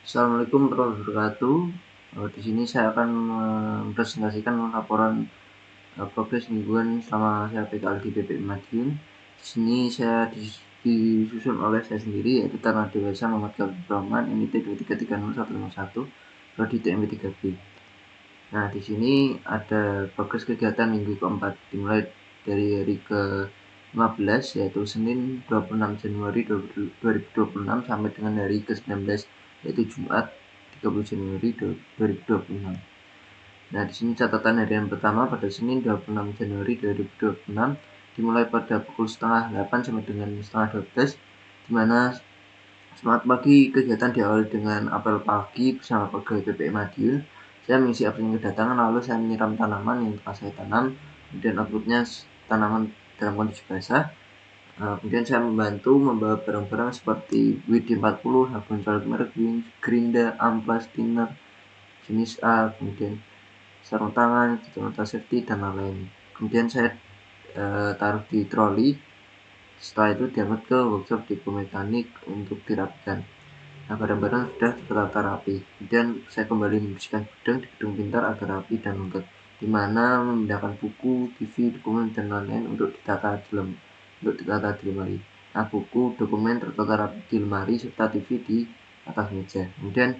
Assalamualaikum warahmatullahi wabarakatuh. Di sini saya akan mempresentasikan laporan progres mingguan selama saya PKL di BPM Madiun. Di sini saya disusun oleh saya sendiri, yaitu Taruna Dewasa Muhammad Khalid Rahman, NIT 2330151, Prodi TMP 3B. Nah, di sini ada progres kegiatan minggu keempat, dimulai dari hari ke-15, yaitu Senin 26 Januari 2026 sampai dengan hari ke-19, yaitu Jumat 30 Januari 2026. Nah, di sini catatan harian pertama pada Senin 26 Januari 2026 dimulai pada pukul setengah 8 sampai dengan setengah 12, di mana semangat pagi kegiatan diawali dengan apel pagi bersama pegawai BPM Madiun. Saya mengisi absen kedatangan, lalu saya menyiram tanaman yang telah saya tanam, kemudian outputnya tanaman dalam kondisi basah. Kemudian saya membantu membawa barang-barang seperti WD-40, sabun toilet merek Wings, Grinda, Amplas, Thinner, jenis A, kemudian sarung tangan, kacamata safety, dan lain-lain. Kemudian saya taruh di troli. Setelah itu diangkut ke workshop depo mekanik untuk dirapikan. Nah, barang-barang sudah tertata rapi. Kemudian saya kembali membersihkan gudang di gedung pintar agar rapi dan lengkap, di mana memindahkan buku, TV, dokumen, dan lain-lain untuk ditata di lemari. Nah, buku, dokumen tertata rapi di lemari serta TV di atas meja. Kemudian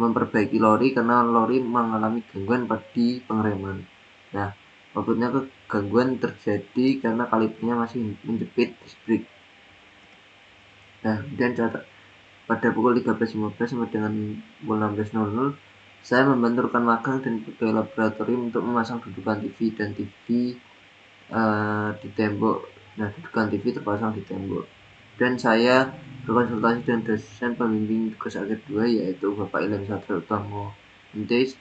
memperbaiki lori karena lori mengalami gangguan di pengereman. Nah, maksudnya gangguan terjadi karena kalipernya masih menjepit disc brake. Nah, kemudian pada pukul 13.15 sampai dengan pukul 16.00 saya membantu rekan magang dan pegawai laboratorium untuk memasang dudukan TV dan TV di tembok. Nah, dudukan TV terpasang di tembok. Dan saya berkonsultasi dengan dosen pembimbing tugas akhir 2, yaitu Bapak Ilham Satrio Utamo MT,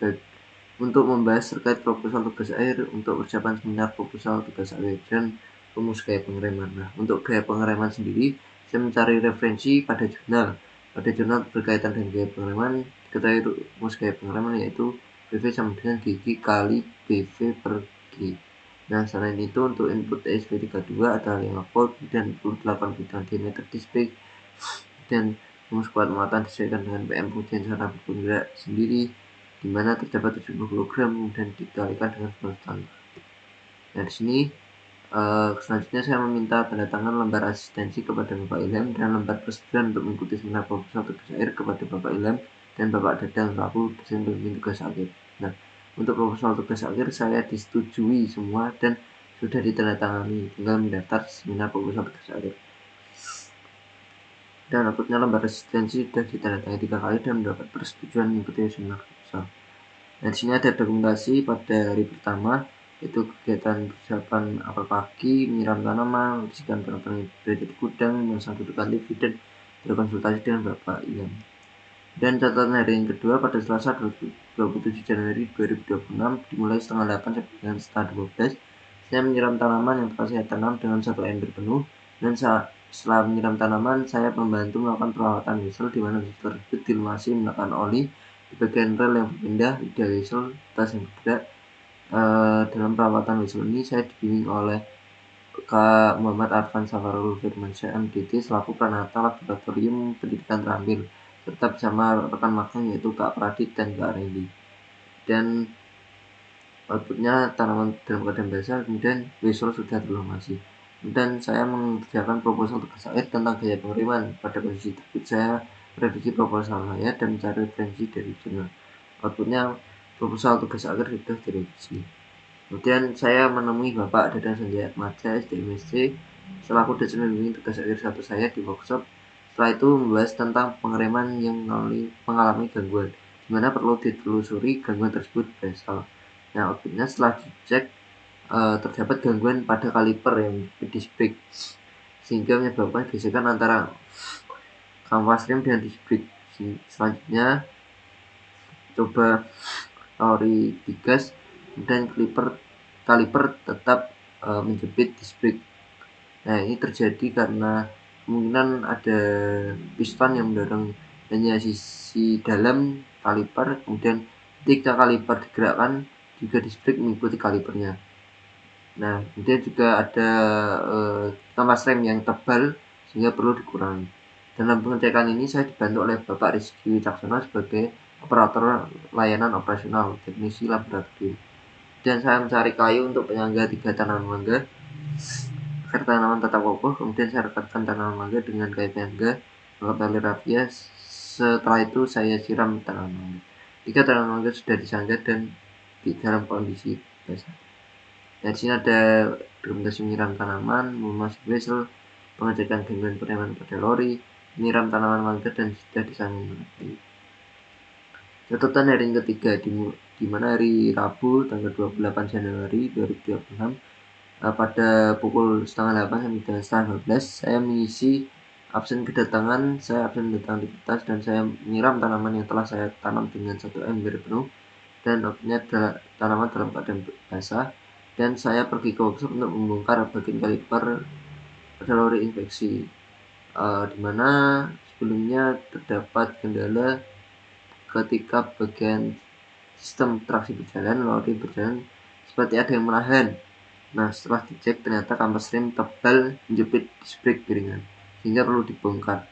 untuk membahas terkait proposal tugas akhir untuk persiapan seminar proposal tugas akhir dan rumus gaya pengereman. Nah, untuk gaya pengereman sendiri, saya mencari referensi pada jurnal berkaitan dengan gaya pengereman. Diketahui rumus gaya pengereman yaitu BV sama dengan GG kali BV per G. Nah, selain itu untuk input ESP32 ada 5 volt dan 28 bidang diameter display, dan rumus kuat muatan disesuaikan dengan PM pengujian secara bergerak sendiri, di mana terdapat 70 kg dan dikalikan dengan standar. Nah, di sini selanjutnya saya meminta tanda tangan lembar asistensi kepada Bapak Ilham dan lembar persetujuan untuk mengikuti seminar proposal tugas akhir kepada Bapak Ilham dan Bapak Dadang selaku dosen pembimbing tugas akhir. Nah, untuk proposal tugas akhir saya disetujui semua dan sudah ditandatangani, tinggal mendaftar seminar proposal tugas akhir. Dan outputnya lembar asistensi sudah ditandatangani 3 kali dan mendapat persetujuan mengikuti seminar proposal. Nah, di sini ada dokumentasi pada hari pertama, yaitu kegiatan persiapan apel pagi, menyiram tanaman, membersihkan barang-barang yang berada di gudang, memasang dudukan TV, dan berkonsultasi dengan Bapak Ilham. Dan catatan hari yang kedua pada Selasa 27 Januari 2026 dimulai setengah 8 sampai dengan setengah 12. Saya menyiram tanaman yang telah saya tanam dengan 1 ember penuh, dan setelah menyiram tanaman saya membantu melakukan perawatan whistle, di mana whistle tersebut dilumasi menggunakan oli di bagian rel yang berpindah, lidah whistle, tas yang bergerak. Dalam perawatan whistle ini saya dibimbing oleh Kak Muhammad Arfan Safarul Firmansyah MDT selaku Pranata Laboratorium Pendidikan Terampil, serta bersama rekan magang yaitu Kak Pradit dan Kak Randy. Dan outputnya tanaman dalam keadaan basah, kemudian whistle sudah terlumasi. Dan saya mengerjakan proposal tugas akhir tentang gaya pengereman. Pada posisi tersebut saya merevisi proposal saya dan mencari referensi dari jurnal. Outputnya proposal tugas akhir sudah direvisi. Kemudian saya menemui Bapak Dadang Sanjaya Atmaja SDMSC selaku dosen pembimbing tugas akhir 1 saya di workshop. Setelah itu membahas tentang pengereman yang mengalami gangguan, di mana perlu ditelusuri gangguan tersebut berasal. Nah, outputnya setelah dicek terdapat gangguan pada kaliper yang disc brake, sehingga menyebabkan gesekan antara kanvas rem dan disc brake. Selanjutnya coba lori digas, dan kaliper tetap menjepit disc brake. Nah, ini terjadi karena kemungkinan ada piston yang mendorong hanya sisi dalam kaliper, kemudian ketika kaliper digerakkan juga disc brake mengikuti kalipernya. Nah, kemudian juga ada kanvas rem yang tebal sehingga perlu dikurangi. Dalam pengecekan ini saya dibantu oleh Bapak Rizky Wicaksono sebagai operator layanan operasional teknisi laboratorium. Dan saya mencari kayu untuk penyangga 3 tanaman mangga agar tanaman tetap kokoh. Kemudian saya rekatkan tanaman mangga dengan kayu penyangga tali rafia. Setelah itu saya siram tanaman mangga. Jika tanaman mangga sudah disangga dan di dalam kondisi basah. Nah, di sini ada dokumentasi menyiram tanaman, memasuk wesel, pengecekan gangguan penerimaan pada lori, menyiram tanaman mangga dan sudah disangga. Catatan hari ketiga di mana hari Rabu tanggal 28 Januari 2026 pada pukul setengah 8 sampai dengan setengah 12 saya mengisi absen kedatangan, saya absen datang di kertas dan saya menyiram tanaman yang telah saya tanam dengan 1 ember penuh dan obatnya tanaman dalam keadaan basah, dan saya pergi ke workshop untuk membongkar bagian kaliper pada lori inspeksi, di mana sebelumnya terdapat kendala ketika bagian sistem traksi berjalan, lori berjalan seperti ada yang menahan. Nah, setelah dicek ternyata kampas rem tebal menjepit disc brake piringan sehingga perlu dibongkar.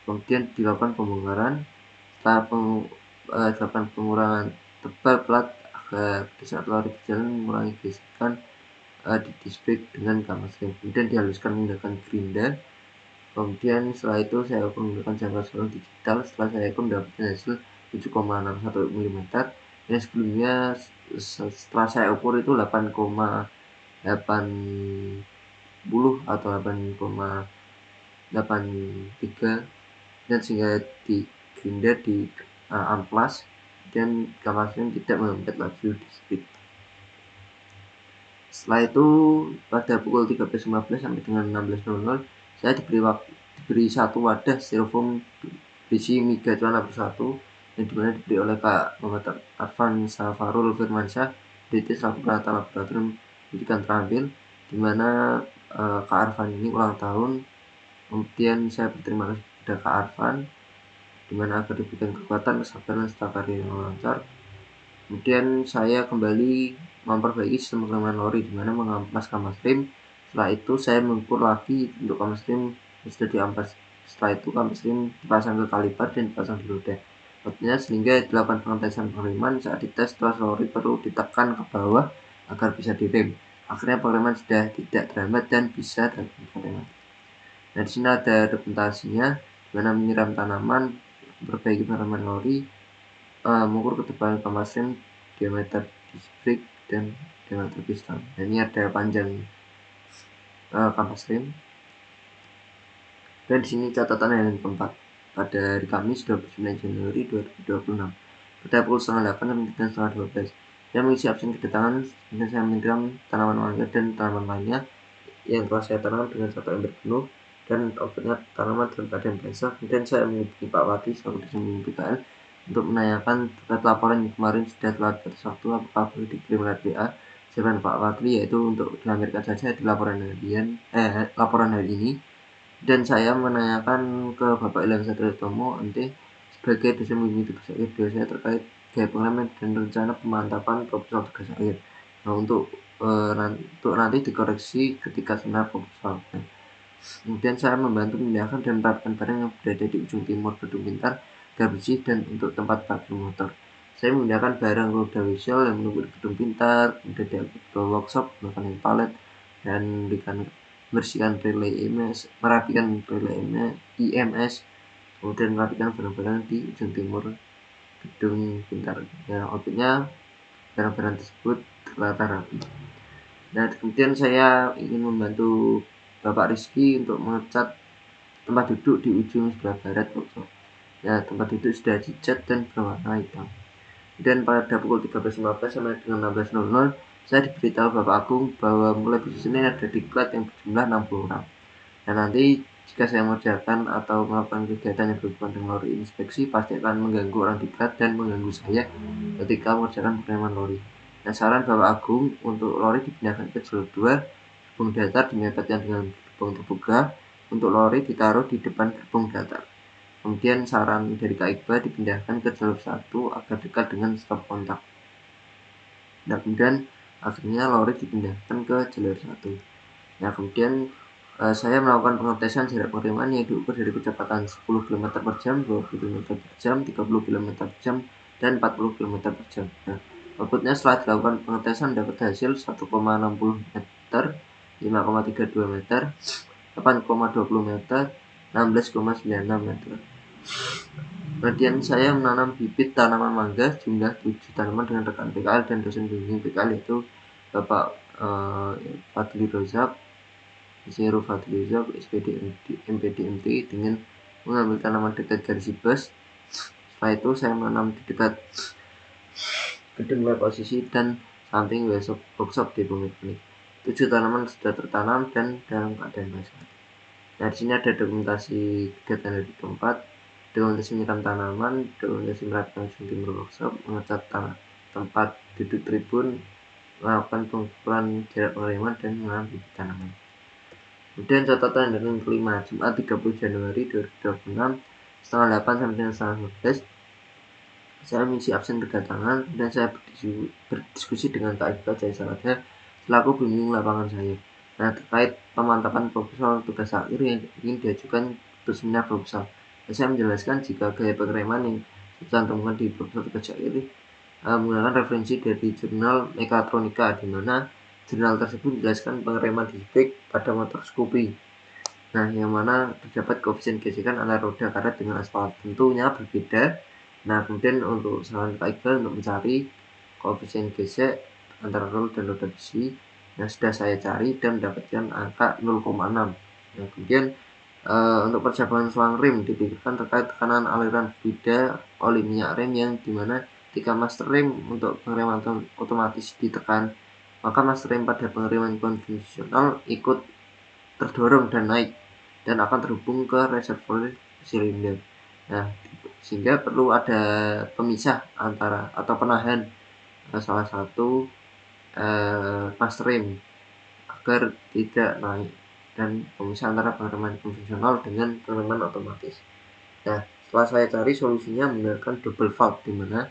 Kemudian dilakukan pembongkaran. Setelah dilakukan pengurangan tebal plat agar di saat lari berjalan mengurangi gesekan di disc brake dengan kampas rem. Kemudian dihaluskan menggunakan gerinda. Kemudian setelah itu saya ukur menggunakan jangkauan skala digital. Setelah saya ukur mendapatkan hasil 7,61 mm. Yang sebelumnya setelah saya ukur itu 8,80 atau 8,83, dan sehingga di gerinda di amplas dan kapasnya tidak menempel laju di speed. Setelah itu pada pukul 13.15 sampai dengan 16.00 saya diberi satu wadah styrofoam berisi miga celana bersatu yang dimana diberi oleh Pak Muhammad Arfan Safarul Firmansyah DT selaku penata laboratorium pendidikan terampil, dimana Kak Arfan ini ulang tahun. Kemudian saya berterima kasih kepada Kak Arfan dimana agar diberikan kekuatan, kesabaran, serta karir yang lancar. Kemudian saya kembali memperbaiki sistem pengereman lori dimana mengamplas kampas rem. Setelah itu saya mengukur lagi untuk kampas rem yang sudah diamplas. Setelah itu kampas rem dipasang ke kaliper dan dipasang di roda. Artinya sehingga dilakukan pengetesan pengereman. Saat dites terus lori perlu ditekan ke bawah agar bisa direm. Akhirnya pengereman sudah tidak terhambat dan bisa dilakukan pengereman. Nah, di sini ada dokumentasinya dimana menyiram tanaman, memperbaiki pengereman lori, mengukur ketebalan kampas rem, diameter disc brake dan diameter piston. Nah, ini ada panjang kampas rem. Dan di sini catatan yang keempat pada hari Kamis 29 Januari 2026 pada pukul setengah 8 sampai dengan setengah 12 saya mengisi absen kedatangan dan saya menyiram tanaman mangga dan tanaman lainnya yang telah saya tanam dengan 1 ember penuh dan obatnya tanaman dalam keadaan basah. Kemudian saya menghubungi Pak Wati selaku Dirjen PPKL untuk menanyakan terkait laporan yang kemarin sudah telah batas waktu apakah boleh dikirim lewat WA. Jawaban Pak Wati yaitu untuk dilampirkan saja di laporan hari ini. Dan saya menanyakan ke Bapak Ilham Satriotomo NT sebagai dosen pembimbing tugas akhir saya terkait gaya pengereman dan rencana pemantapan proposal tugas akhir. Nah, untuk nanti dikoreksi ketika senar proposal. Kemudian saya membantu memindahkan dan menerapkan barang yang berada di ujung timur gedung pintar agar bersih dan untuk tempat parkir motor. Saya memindahkan barang roda wishel yang menunggu di gedung pintar, kemudian diangkut ke workshop menggunakan palet dan membersihkan relay IMS, merapikan relay IMS, kemudian merapikan barang-barang di ujung timur gedung pintar. Ya, outputnya barang-barang tersebut tertata rapi. Nah, kemudian saya ingin membantu Bapak Rizky untuk mengecat tempat duduk di ujung sebelah barat workshop. Ya, tempat duduk sudah dicat dan berwarna hitam. Dan pada pukul 13.15 sampai dengan 16.00 saya diberitahu Bapak Agung bahwa mulai besok Senin ada diklat yang berjumlah 60 orang. Dan nanti jika saya mengerjakan atau melakukan kegiatan yang berhubungan dengan lori inspeksi pasti akan mengganggu orang diklat dan mengganggu saya ketika mengerjakan pengereman lori. Nah, saran Bapak Agung untuk lori dipindahkan ke jalur 2, gerbong datar dimepetkan dengan gerbong terbuka, untuk lori ditaruh di depan gerbong datar. Kemudian saran dari Kak Iqbal dipindahkan ke jalur 1 agar dekat dengan stop kontak. Nah, kemudian akhirnya lori dipindahkan ke jalur 1. Nah, kemudian Saya melakukan pengetesan jarak pengereman yang diukur dari kecepatan 10 km per jam, 20 km per jam, 30 km per jam, dan 40 km per jam. Nah, outputnya setelah dilakukan pengetesan dapat hasil 1,60 meter, 5,32 meter, 8,20 meter, 16,96 meter. Kemudian saya menanam bibit tanaman mangga jumlah 7 tanaman dengan rekan PKL dan dosen bimbing PKL yaitu Bapak Fadli Rozak, Zero Fadli Rozak, SPD MPD MT dengan mengambil tanaman dekat garis bus. Setelah itu saya menanam di dekat gedung lab posisi dan samping workshop di Mekanik. 7 tanaman sudah tertanam dan dalam keadaan basah. Nah, di sini ada dokumentasi kegiatan dari tempat, dokumentasi menyiram tanaman, dokumentasi merapikan timur workshop, mengecat tempat duduk tribun, melakukan pengukuran jarak pengereman dan menanam bibit tanaman. Kemudian catatan dan kelima, Jumat 30 Januari 2026, setengah 8 sampai dengan setengah 12, saya mengisi absen kedatangan dan saya berdiskusi dengan Kak Iqbal Jaya Saradha selaku bimbing lapangan saya. Nah, terkait pemantapan proposal tugas akhir yang ingin diajukan untuk seminar proposal. Saya menjelaskan jika gaya pengereman yang dicantumkan di proposal tugas akhir menggunakan referensi dari jurnal Mekatronika, di mana jurnal tersebut menjelaskan pengereman distrik pada motor Scoopy. Nah, yang mana terdapat koefisien gesekan antara roda karet dengan aspal tentunya berbeda. Nah, kemudian untuk saran Kak Iqbal untuk mencari koefisien gesek antara rel dan roda besi yang sudah saya cari dan mendapatkan angka 0,6. Nah, kemudian untuk percabangan selang rem dipikirkan terkait tekanan aliran fluida oli minyak rem yang dimana ketika master rem untuk pengereman otomatis ditekan, maka master rem pada pengereman konvensional ikut terdorong dan naik dan akan terhubung ke reservoir silinder. Nah, sehingga perlu ada pemisah antara atau penahan salah satu master rem agar tidak naik dan pemisah antara pengereman konvensional dengan pengereman otomatis. Nah, setelah saya cari solusinya menggunakan double valve, di mana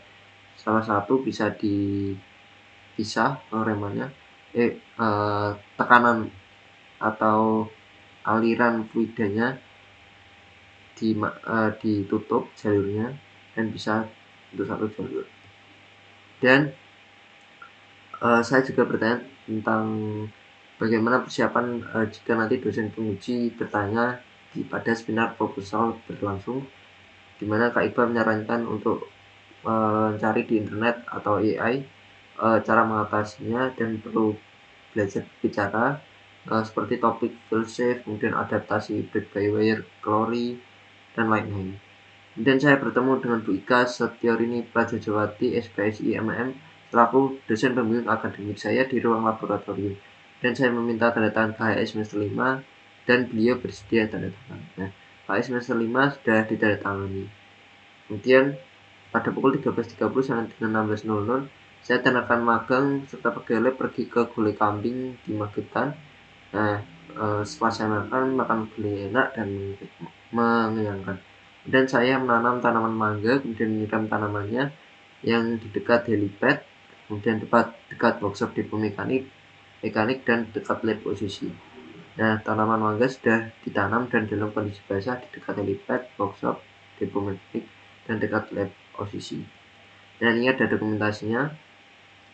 salah satu bisa dipisah pengeremannya, tekanan atau aliran fluidanya ditutup jalurnya dan bisa untuk satu jalur. Dan saya juga bertanya tentang bagaimana persiapan jika nanti dosen penguji bertanya pada seminar proposal berlangsung, di mana Kak Iqbal menyarankan untuk mencari di internet atau AI cara mengatasinya dan perlu belajar bicara seperti topik feel safe, kemudian adaptasi brake by wire, glory, dan lain-lain. Dan saya bertemu dengan Bu Ika Setiorini Prajajawati, SPSI MM, selaku dosen pembimbing akademik saya di ruang laboratorium. Dan saya meminta tanda tangan KHS semester 5 dan beliau bersedia tanda tangan. Nah, KHS semester 5 sudah ditandatangani. Kemudian pada pukul 13.30 sampai dengan 16.00 saya tanakan magang serta pegawai pergi ke Gulai Kambing di Magetan. Nah, setelah saya makan gulai enak dan mengenyangkan. Dan saya menanam tanaman mangga, kemudian menyiram tanamannya yang di dekat helipad, kemudian dekat workshop depo mekanik dan dekat lab posisi. Nah, tanaman mangga sudah ditanam dan dalam kondisi basah di dekat helipad, workshop depo mekanik dan dekat lab posisi. Dan ini ada dokumentasinya,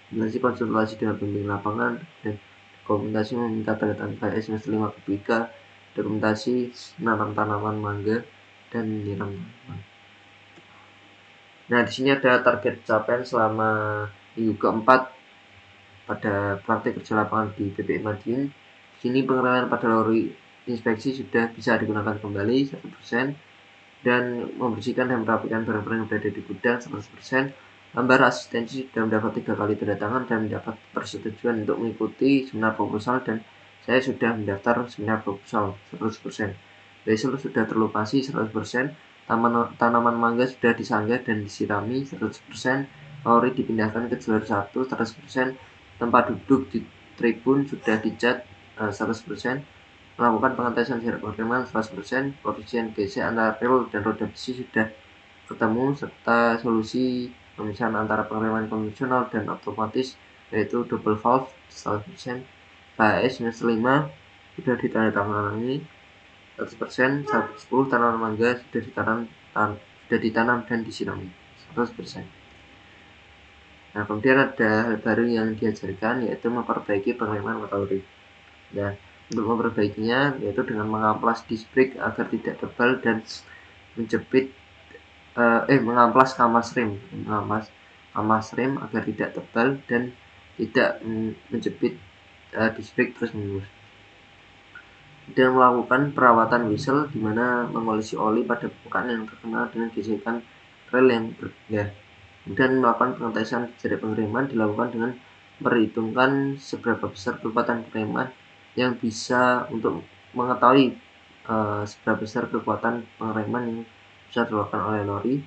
dokumentasi konsultasi dengan pembimbing lapangan, dan dokumentasi meminta tanda tangan KHS semester 5 ke BK, dokumentasi menanam tanaman mangga dan menyiram tanaman. Nah, di sini ada target capaian selama minggu keempat pada praktik kerja lapangan di PPI Madiun. Di sini pengereman pada lori inspeksi sudah bisa digunakan kembali 100% dan membersihkan dan merapikan barang-barang yang berada di gudang 100%. Lembar asistensi sudah mendapat 3 kali tanda tangan dan mendapat persetujuan untuk mengikuti seminar proposal, dan saya sudah mendaftar seminar proposal 100%. Basil sudah terlokasi 100%, tanaman mangga sudah disanggah dan disirami 100%, lori dipindahkan ke jalur 1 100%, tempat duduk di tribun sudah dicat 100%, melakukan pengetesan jarak pengereman 100%, koefisien gesek antara rel dan roda besi sudah ketemu, serta solusi pemisahan antara pengereman konvensional dan otomatis yaitu double valve 100%. KHS semester 5 sudah ditandatangani 100%, 10 tanaman mangga sudah ditanam dan disirami 100%. Nah, kemudian ada hal baru yang diajarkan, yaitu memperbaiki pengereman matahari. Nah, untuk memperbaikinya yaitu dengan mengamplas disc brake agar tidak tebal dan mengamplas kamas rem agar tidak tebal dan tidak menjepit disc brake terus menerus. Dan melakukan perawatan whistle, di mana mengolesi oli pada permukaan yang terkena dengan gesekan rel yang berpindah. Dan melakukan pengetesan jarak pengereman dilakukan dengan memperhitungkan seberapa besar kekuatan pengereman yang bisa untuk mengetahui seberapa besar kekuatan pengereman yang bisa dilakukan oleh lori,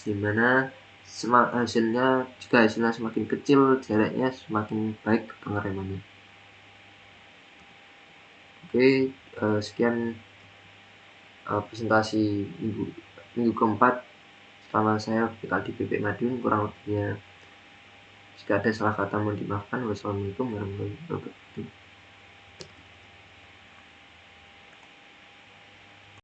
dimana jika hasilnya semakin kecil jaraknya semakin baik pengeremannya. Oke, sekian presentasi minggu keempat selama saya di PP Madiun. Kurang lebihnya jika ada salah kata mohon dimaafkan. Wassalamualaikum warahmatullahi wabarakatuh.